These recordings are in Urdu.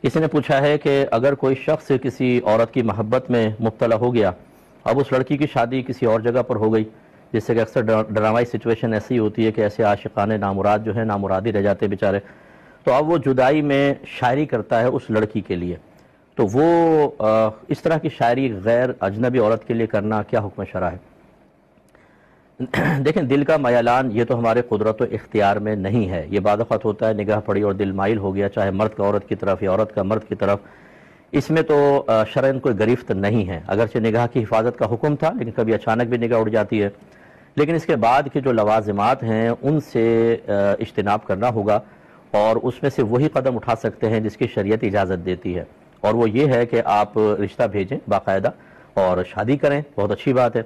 کسی نے پوچھا ہے کہ اگر کوئی شخص کسی عورت کی محبت میں مبتلا ہو گیا، اب اس لڑکی کی شادی کسی اور جگہ پر ہو گئی، جس سے کہ اکثر ڈرامائی سچویشن ایسی ہوتی ہے کہ ایسے عاشقان نامراد جو ہیں نامراد ہی رہ جاتے بیچارے، تو اب وہ جدائی میں شاعری کرتا ہے اس لڑکی کے لیے، تو وہ اس طرح کی شاعری غیر اجنبی عورت کے لیے کرنا کیا حکم شرع ہے؟ دیکھیں، دل کا میلان یہ تو ہمارے قدرت و اختیار میں نہیں ہے، یہ بعض اوقات ہوتا ہے نگاہ پڑی اور دل مائل ہو گیا، چاہے مرد کا عورت کی طرف یا عورت کا مرد کی طرف، اس میں تو شرعاً کوئی گرفت نہیں ہے، اگرچہ نگاہ کی حفاظت کا حکم تھا لیکن کبھی اچانک بھی نگاہ اڑ جاتی ہے، لیکن اس کے بعد کے جو لوازمات ہیں ان سے اجتناب کرنا ہوگا، اور اس میں سے وہی قدم اٹھا سکتے ہیں جس کی شریعت اجازت دیتی ہے، اور وہ یہ ہے کہ آپ رشتہ بھیجیں باقاعدہ اور شادی کریں، بہت اچھی بات ہے،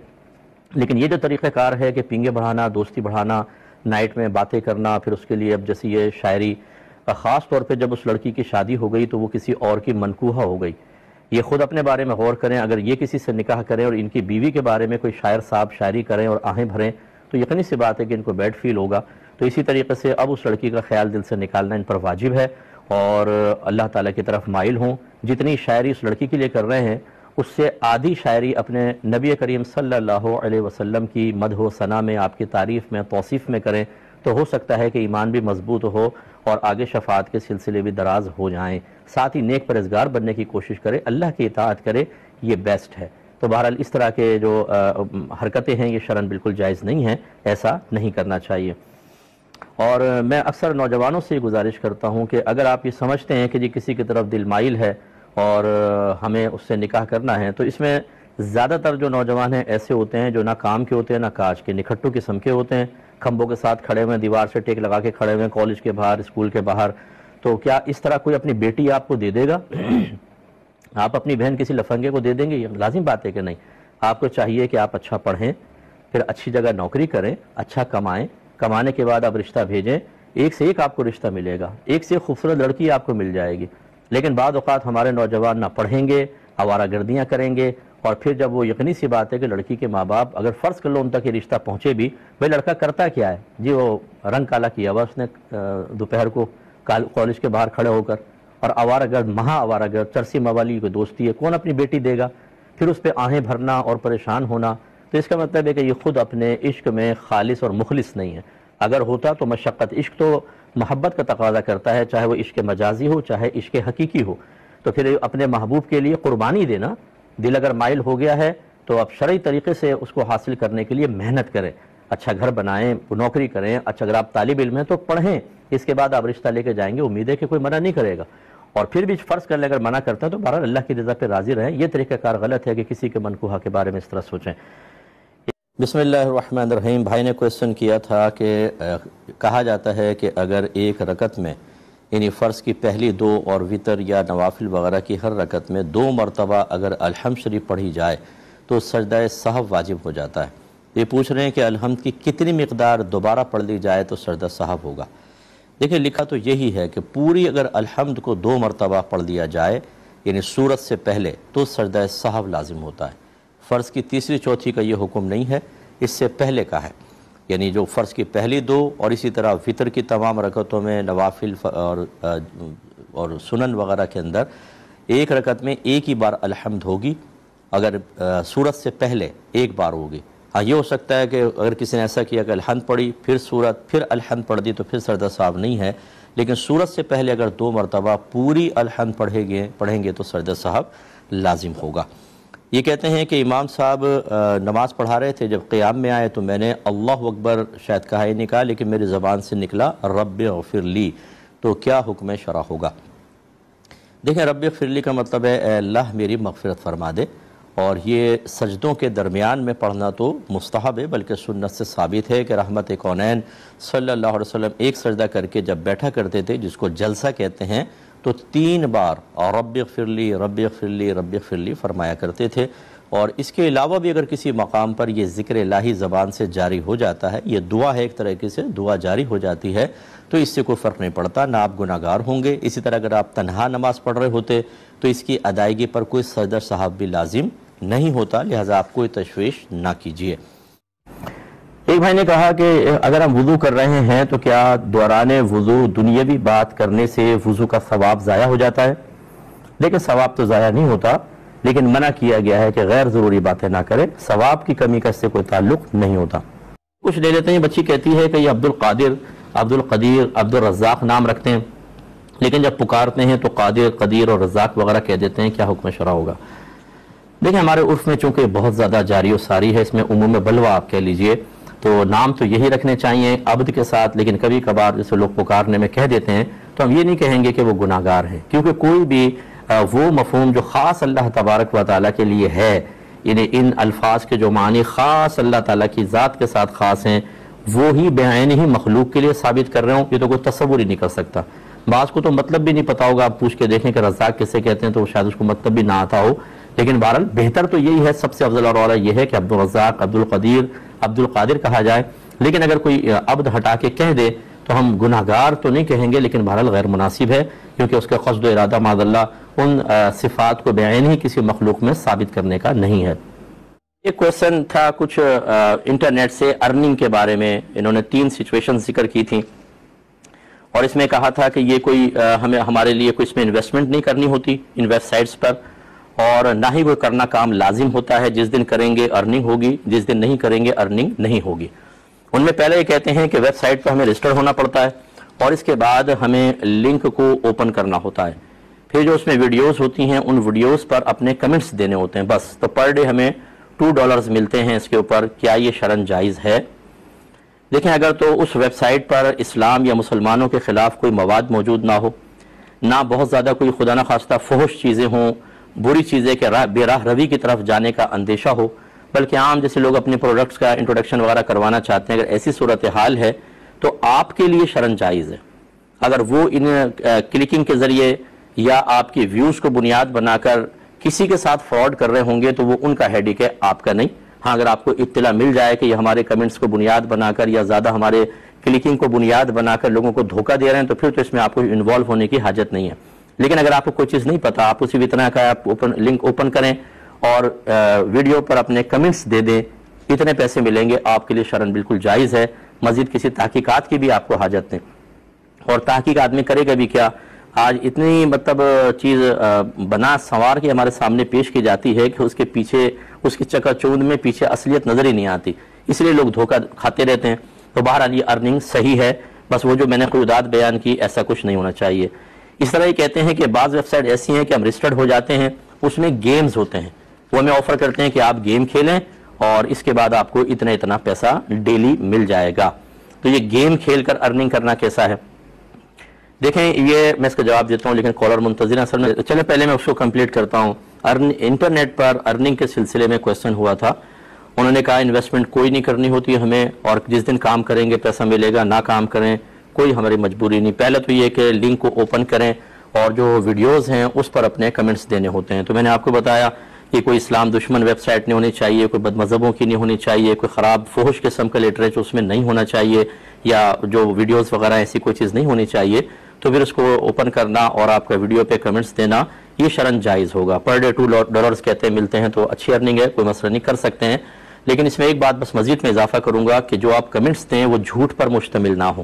لیکن یہ جو طریقہ کار ہے کہ پینگے بڑھانا، دوستی بڑھانا، نائٹ میں باتیں کرنا، پھر اس کے لیے اب جیسے یہ شاعری، خاص طور پہ جب اس لڑکی کی شادی ہو گئی تو وہ کسی اور کی منکوحہ ہو گئی، یہ خود اپنے بارے میں غور کریں، اگر یہ کسی سے نکاح کریں اور ان کی بیوی کے بارے میں کوئی شاعر صاحب شاعری کریں اور آہیں بھریں تو یقینی سی بات ہے کہ ان کو بیڈ فیل ہوگا، تو اسی طریقے سے اب اس لڑکی کا خیال دل سے نکالنا ان پر واجب ہے، اور اللہ تعالیٰ کی طرف مائل ہوں، جتنی شاعری اس لڑکی کے لیے کر رہے ہیں اس سے آدھی شاعری اپنے نبی کریم صلی اللہ علیہ وسلم کی مدح و ثنا میں، آپ کی تعریف میں، توصیف میں کریں، تو ہو سکتا ہے کہ ایمان بھی مضبوط ہو اور آگے شفاعت کے سلسلے بھی دراز ہو جائیں، ساتھ ہی نیک پرہیزگار بننے کی کوشش کرے، اللہ کی اطاعت کرے، یہ بیسٹ ہے۔ تو بہرحال اس طرح کے جو حرکتیں ہیں یہ شرعاً بالکل جائز نہیں ہیں، ایسا نہیں کرنا چاہیے۔ اور میں اکثر نوجوانوں سے گزارش کرتا ہوں کہ اگر آپ یہ سمجھتے ہیں کہ جی کسی کی طرف دل مائل ہے اور ہمیں اس سے نکاح کرنا ہے، تو اس میں زیادہ تر جو نوجوان ہیں ایسے ہوتے ہیں جو نہ کام کے ہوتے ہیں نہ کاج کے، نکھٹو قسم کے ہوتے ہیں، کھمبوں کے ساتھ کھڑے ہوئے ہیں، دیوار سے ٹیک لگا کے کھڑے ہوئے ہیں، کالج کے باہر، اسکول کے باہر، تو کیا اس طرح کوئی اپنی بیٹی آپ کو دے دے گا؟ آپ اپنی بہن کسی لفنگے کو دے دیں گے؟ یہ لازم بات ہے کہ نہیں، آپ کو چاہیے کہ آپ اچھا پڑھیں، پھر اچھی جگہ نوکری کریں، اچھا کمائیں، کمانے کے بعد آپ رشتہ بھیجیں، ایک سے ایک آپ کو رشتہ ملے گا، ایک سے ایک خوبصورت لڑکی آپ کو مل جائے گی، لیکن بعض اوقات ہمارے نوجوان نہ پڑھیں گے، آوارہ گردیاں کریں گے، اور پھر جب وہ یقینی سی بات ہے کہ لڑکی کے ماں باپ اگر فرض کر لو ان تک یہ رشتہ پہنچے بھی، بھئی لڑکا کرتا کیا ہے جی، وہ رنگ کالا کیا ہوا اس نے دوپہر کو کالج کے باہر کھڑے ہو کر، اور آوارہ گرد، مہا آوارہ گرد، چرسی موالی کوئی دوستی ہے، کون اپنی بیٹی دے گا؟ پھر اس پہ آہیں بھرنا اور پریشان ہونا، تو اس کا مطلب ہے کہ یہ خود اپنے عشق میں خالص اور مخلص نہیں ہے۔ اگر ہوتا تو مشقت، عشق تو محبت کا تقاضا کرتا ہے، چاہے وہ عشق مجازی ہو چاہے عشق حقیقی ہو، تو پھر اپنے محبوب کے لیے قربانی دینا، دل اگر مائل ہو گیا ہے تو اب شرعی طریقے سے اس کو حاصل کرنے کے لیے محنت کریں، اچھا گھر بنائیں، نوکری کریں، اچھا اگر آپ طالب علم ہیں تو پڑھیں، اس کے بعد آپ رشتہ لے کے جائیں گے، امید ہے کہ کوئی منع نہیں کرے گا، اور پھر بھی فرض کر لیں اگر منع کرتے ہیں تو بہرحال اللہ کی رضا پہ راضی رہیں، یہ طریقہ کار غلط ہے کہ کسی کے منکوحہ کے بارے میں اس طرح سوچیں۔ بسم اللہ الرحمن الرحیم۔ بھائی نے کویسچن کیا تھا کہ کہا جاتا ہے کہ اگر ایک رکعت میں یعنی فرض کی پہلی دو اور وتر یا نوافل وغیرہ کی ہر رکعت میں 2 مرتبہ اگر الحمد شریف پڑھی جائے تو سجدہ سہو واجب ہو جاتا ہے۔ یہ پوچھ رہے ہیں کہ الحمد کی کتنی مقدار دوبارہ پڑھ لی جائے تو سجدہ سہو ہوگا؟ دیکھیں، لکھا تو یہی ہے کہ پوری اگر الحمد کو 2 مرتبہ پڑھ لیا جائے یعنی سورت سے پہلے تو سجدہ سہو لازم ہوتا ہے۔ فرض کی تیسری چوتھی کا یہ حکم نہیں ہے، اس سے پہلے کا ہے، یعنی جو فرض کی پہلی 2 اور اسی طرح وتر کی تمام رکعتوں میں، نوافل اور سنن وغیرہ کے اندر ایک رکعت میں ایک ہی بار الحمد ہوگی، اگر سورت سے پہلے ایک بار ہوگی۔ ہاں یہ ہو سکتا ہے کہ اگر کسی نے ایسا کیا کہ الحمد پڑھی پھر سورت پھر الحمد پڑھ دی تو پھر سجدہ سہو نہیں ہے، لیکن سورت سے پہلے اگر 2 مرتبہ پوری الحمد پڑھیں گے تو سجدہ سہو لازم ہوگا۔ یہ کہتے ہیں کہ امام صاحب نماز پڑھا رہے تھے، جب قیام میں آئے تو میں نے اللہ اکبر شاید کہا ہی نہیں کہا، لیکن میری زبان سے نکلا رب اغفر لی، تو کیا حکم شرع ہوگا؟ دیکھیں، رب اغفر لی کا مطلب ہے اے اللہ میری مغفرت فرما دے، اور یہ سجدوں کے درمیان میں پڑھنا تو مستحب ہے، بلکہ سنت سے ثابت ہے کہ رحمت کونین صلی اللہ علیہ وسلم ایک سجدہ کر کے جب بیٹھا کرتے تھے، جس کو جلسہ کہتے ہیں، تو 3 بار اور رب اغفر لی رب اغفر لی رب اغفر لی فرمایا کرتے تھے، اور اس کے علاوہ بھی اگر کسی مقام پر یہ ذکر الہی زبان سے جاری ہو جاتا ہے، یہ دعا ہے ایک طریقے سے، دعا جاری ہو جاتی ہے، تو اس سے کوئی فرق نہیں پڑتا، نہ آپ گناہ گار ہوں گے۔ اسی طرح اگر آپ تنہا نماز پڑھ رہے ہوتے تو اس کی ادائیگی پر کوئی سجدہ سہو بھی لازم نہیں ہوتا، لہذا آپ کوئی تشویش نہ کیجیے۔ ایک بھائی نے کہا کہ اگر ہم وضو کر رہے ہیں تو کیا دوران وضو دنیاوی بات کرنے سے وضو کا ثواب ضائع ہو جاتا ہے؟ لیکن ثواب تو ضائع نہیں ہوتا، لیکن منع کیا گیا ہے کہ غیر ضروری باتیں نہ کریں، ثواب کی کمی کا اس سے کوئی تعلق نہیں ہوتا۔ کچھ لے لیتے ہیں، بچی کہتی ہے کہ یہ عبد القادر، عبد القدیر، عبد الرزاق نام رکھتے ہیں، لیکن جب پکارتے ہیں تو قادر، قدیر اور رزاق وغیرہ کہہ دیتے ہیں، کیا حکم شرع ہوگا؟ دیکھیں ہمارے عرف میں چونکہ بہت زیادہ جاری و ساری ہے، اس میں عموم بلوہ آپ کہہ لیجئے، تو نام تو یہی رکھنے چاہیے عبد کے ساتھ، لیکن کبھی کبھار جیسے لوگ پکارنے میں کہہ دیتے ہیں تو ہم یہ نہیں کہیں گے کہ وہ گناہ گار ہیں، کیونکہ کوئی بھی وہ مفہوم جو خاص اللہ تبارک و تعالیٰ کے لیے ہے، یعنی ان الفاظ کے جو معنی خاص اللہ تعالیٰ کی ذات کے ساتھ خاص ہیں، وہی بعین ہی مخلوق کے لیے ثابت کر رہے ہوں، یہ تو کوئی تصور ہی نہیں کر سکتا۔ بعض کو تو مطلب بھی نہیں پتا ہوگا، آپ پوچھ کے دیکھیں کہ رزاق کسے کہتے ہیں تو شاید اس کو مطلب بھی نہ آتا ہو، لیکن بہرحال بہتر تو یہی ہے، سب سے افضل اور اعلیٰ یہ ہے کہ عبد الرزاق، عبد القدیر، عبد القادر کہا جائے، لیکن اگر کوئی عبد ہٹا کے کہہ دے تو ہم گناہ گار تو نہیں کہیں گے، لیکن بہرحال غیر مناسب ہے، کیونکہ اس کا قصد و ارادہ معاذ اللہ ان صفات کو بعین ہی کسی مخلوق میں ثابت کرنے کا نہیں ہے۔ ایک کویسچن تھا کچھ انٹرنیٹ سے ارننگ کے بارے میں، انہوں نے 3 سچویشن ذکر کی تھیں، اور اس میں کہا تھا کہ یہ کوئی ہمارے لیے کوئی اس میں انویسٹمنٹ نہیں کرنی ہوتی ان ویب سائٹس پر، اور نہ ہی وہ کرنا کام لازم ہوتا ہے، جس دن کریں گے ارننگ ہوگی، جس دن نہیں کریں گے ارننگ نہیں ہوگی۔ ان میں پہلے یہ کہتے ہیں کہ ویب سائٹ پر ہمیں رجسٹر ہونا پڑتا ہے، اور اس کے بعد ہمیں لنک کو اوپن کرنا ہوتا ہے، پھر جو اس میں ویڈیوز ہوتی ہیں ان ویڈیوز پر اپنے کمنٹس دینے ہوتے ہیں بس، تو پر ڈے ہمیں $2 ملتے ہیں اس کے اوپر، کیا یہ شرعاً جائز ہے؟ دیکھیں اگر تو اس ویب سائٹ پر اسلام یا مسلمانوں کے خلاف کوئی مواد موجود نہ ہو، نہ بہت زیادہ کوئی خدا نخواستہ فحش چیزیں ہوں، بری چیزیں کہ بے راہ روی کی طرف جانے کا اندیشہ ہو، بلکہ عام جیسے لوگ اپنے پروڈکٹس کا انٹروڈکشن وغیرہ کروانا چاہتے ہیں، اگر ایسی صورتحال ہے تو آپ کے لیے شرعاً جائز ہے۔ اگر وہ ان کلکنگ کے ذریعے یا آپ کی ویوز کو بنیاد بنا کر کسی کے ساتھ فراڈ کر رہے ہوں گے تو وہ ان کا ہیڈک ہے، آپ کا نہیں۔ ہاں اگر آپ کو اطلاع مل جائے کہ یہ ہمارے کمنٹس کو بنیاد بنا کر یا زیادہ ہمارے کلکنگ کو بنیاد بنا کر لوگوں کو دھوکہ دے رہے ہیں تو پھر تو اس میں آپ کو انوالو ہونے کی حاجت نہیں ہے، لیکن اگر آپ کو کوئی چیز نہیں پتا، آپ اسی اتنا کا آپ لنک اوپن کریں اور ویڈیو پر اپنے کمنٹس دے دیں، اتنے پیسے ملیں گے، آپ کے لیے شرعاً بالکل جائز ہے، مزید کسی تحقیقات کی بھی آپ کو حاجت نہیں۔ اور تحقیق آدمی کرے گا بھی کیا؟ آج اتنی چیز بنا سنوار کے ہمارے سامنے پیش کی جاتی ہے کہ اس کے پیچھے، اس کی چکا چوند میں پیچھے اصلیت نظر ہی نہیں آتی، اس لیے لوگ دھوکہ کھاتے رہتے ہیں۔ تو بہرحال یہ ارننگ صحیح ہے، بس وہ جو میں نے قیودات بیان کی ایسا کچھ نہیں ہونا چاہیے۔ اس طرح یہ کہتے ہیں کہ بعض ویب سائٹ ایسی ہیں کہ ہم رجسٹرڈ ہو جاتے ہیں، اس میں گیمز ہوتے ہیں، وہ ہمیں آفر کرتے ہیں کہ آپ گیم کھیلیں اور اس کے بعد آپ کو اتنا پیسہ ڈیلی مل جائے گا۔ تو یہ گیم کھیل کر ارننگ کرنا کیسا ہے؟ دیکھیں یہ میں اس کا جواب دیتا ہوں، لیکن کالر منتظر ہیں اصل میں، چلے پہلے میں اس کو کمپلیٹ کرتا ہوں۔ انٹرنیٹ پر ارننگ کے سلسلے میں کویسچن ہوا تھا، انہوں نے کہا انویسٹمنٹ کوئی نہیں کرنی ہوتی ہمیں، اور جس دن کام کریں گے پیسہ ملے گا، نہ کام کریں کوئی ہماری مجبوری نہیں۔ پہلے تو یہ کہ لنک کو اوپن کریں اور جو ویڈیوز ہیں اس پر اپنے کمنٹس دینے ہوتے ہیں۔ تو میں نے آپ کو بتایا کہ کوئی اسلام دشمن ویب سائٹ نہیں ہونی چاہیے، کوئی بد مذہبوں کی نہیں ہونی چاہیے، کوئی خراب فحش قسم کا لٹریچر اس میں نہیں ہونا چاہیے، یا جو ویڈیوز وغیرہ ایسی کوئی چیز نہیں ہونی چاہیے، تو پھر اس کو اوپن کرنا اور آپ کا ویڈیو پہ کمنٹس دینا یہ شرعاً جائز ہوگا۔ پر ڈے $2 کہتے ہیں ملتے ہیں، تو اچھی ارننگ ہے، کوئی مسئلہ نہیں، کر سکتے ہیں۔ لیکن اس میں ایک بات بس مزید میں اضافہ کروں گا کہ جو آپ کمنٹس دیں وہ جھوٹ پر مشتمل نہ ہوں،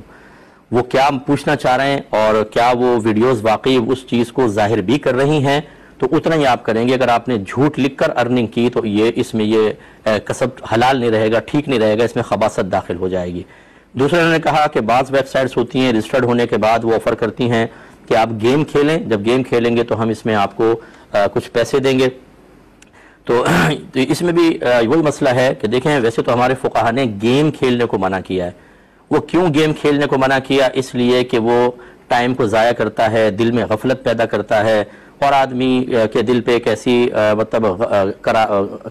وہ کیا پوچھنا چاہ رہے ہیں اور کیا وہ ویڈیوز واقعی اس چیز کو ظاہر بھی کر رہی ہیں تو اتنا ہی آپ کریں گے۔ اگر آپ نے جھوٹ لکھ کر ارننگ کی تو یہ اس میں یہ کسب حلال نہیں رہے گا، ٹھیک نہیں رہے گا، اس میں خباثت داخل ہو جائے گی۔ دوسرے انہوں نے کہا کہ بعض ویب سائٹس ہوتی ہیں رجسٹرڈ ہونے کے بعد وہ آفر کرتی ہیں کہ آپ گیم کھیلیں، جب گیم کھیلیں گے تو ہم اس میں آپ کو کچھ پیسے دیں گے۔ تو اس میں بھی وہی مسئلہ ہے کہ دیکھیں ویسے تو ہمارے فقہا نے گیم کھیلنے کو منع کیا ہے۔ وہ کیوں گیم کھیلنے کو منع کیا؟ اس لیے کہ وہ ٹائم کو ضائع کرتا ہے، دل میں غفلت پیدا کرتا ہے، اور آدمی کے دل پہ ایک ایسی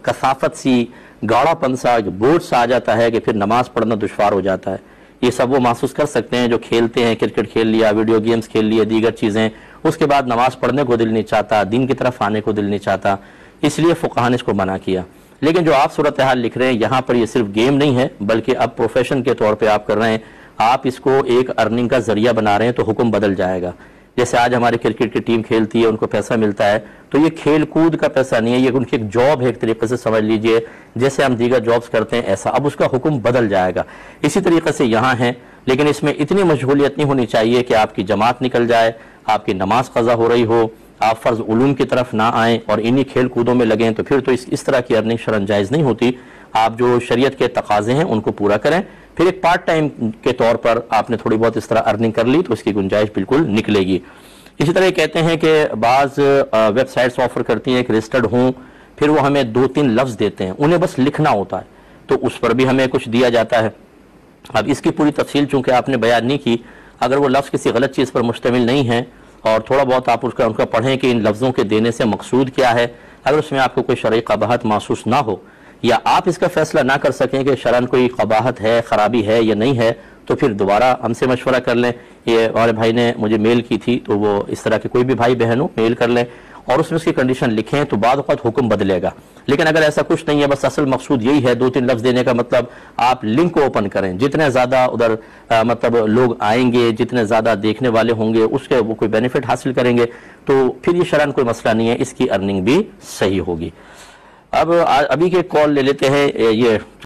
کثافت سی، گاڑا پن سا، بوجھ سا آ جاتا ہے کہ پھر نماز پڑھنا دشوار ہو جاتا ہے۔ یہ سب وہ محسوس کر سکتے ہیں جو کھیلتے ہیں، کرکٹ کھیل لیا، ویڈیو گیمز کھیل لیا، دیگر چیزیں، اس کے بعد نماز پڑھنے کو دل نہیں چاہتا، دین کی طرف آنے کو دل نہیں چاہتا، اس لیے فقہا نے اس کو منع کیا۔ لیکن جو آپ صورتحال لکھ رہے ہیں یہاں پر یہ صرف گیم نہیں ہے بلکہ اب پروفیشن کے طور پہ آپ کر رہے ہیں، آپ اس کو ایک ارننگ کا ذریعہ بنا رہے ہیں، تو حکم بدل جائے گا۔ جیسے آج ہماری کرکٹ کی ٹیم کھیلتی ہے، ان کو پیسہ ملتا ہے، تو یہ کھیل کود کا پیسہ نہیں ہے، یہ ان کی ایک جاب ہے، ایک طریقے سے سمجھ لیجئے جیسے ہم دیگر جابز کرتے ہیں ایسا، اب اس کا حکم بدل جائے گا۔ اسی طریقے سے یہاں ہیں، لیکن اس میں اتنی مشغولیت نہیں ہونی چاہیے کہ آپ کی جماعت نکل جائے، آپ کی نماز قضا ہو رہی ہو، آپ فرض علوم کی طرف نہ آئیں اور انہی کھیل کودوں میں لگیں تو پھر تو اس طرح کی ارننگ شرعاً جائز نہیں ہوتی. آپ جو شریعت کے تقاضے ہیں ان کو پورا کریں, پھر ایک پارٹ ٹائم کے طور پر آپ نے تھوڑی بہت اس طرح ارننگ کر لی تو اس کی گنجائش بالکل نکلے گی. اسی طرح کہتے ہیں کہ بعض ویب سائٹس آفر کرتی ہیں کہ رجسٹرڈ ہوں, پھر وہ ہمیں 2-3 لفظ دیتے ہیں, انہیں بس لکھنا ہوتا ہے, تو اس پر بھی ہمیں کچھ دیا جاتا ہے. اب اس کی پوری تفصیل چونکہ آپ نے بیان نہیں کی, اگر وہ لفظ کسی غلط چیز پر مشتمل نہیں ہے اور تھوڑا بہت آپ ان کا پڑھیں کہ ان لفظوں کے دینے سے مقصود کیا ہے, اگر اس میں آپ کو کوئی شرعی قباحت محسوس نہ ہو یا آپ اس کا فیصلہ نہ کر سکیں کہ شرعاً کوئی قباحت ہے, خرابی ہے یا نہیں ہے, تو پھر دوبارہ ہم سے مشورہ کر لیں. یہ ہمارے بھائی نے مجھے میل کی تھی, تو وہ اس طرح کے کوئی بھی بھائی بہن ہو میل کر لیں اور اس میں اس کی کنڈیشن لکھیں, تو بعض اوقات حکم بدلے گا. لیکن اگر ایسا کچھ نہیں ہے, بس اصل مقصود یہی ہے 2-3 لفظ دینے کا مطلب آپ لنک کو اوپن کریں, جتنے زیادہ ادھر مطلب لوگ آئیں گے, جتنے زیادہ دیکھنے والے ہوں گے, اس کے وہ کوئی بینیفٹ حاصل کریں گے, تو پھر یہ شرعاً کوئی مسئلہ نہیں ہے, اس کی ارننگ بھی صحیح ہوگی. اب ابھی کے کال لے لیتے ہیں. یہ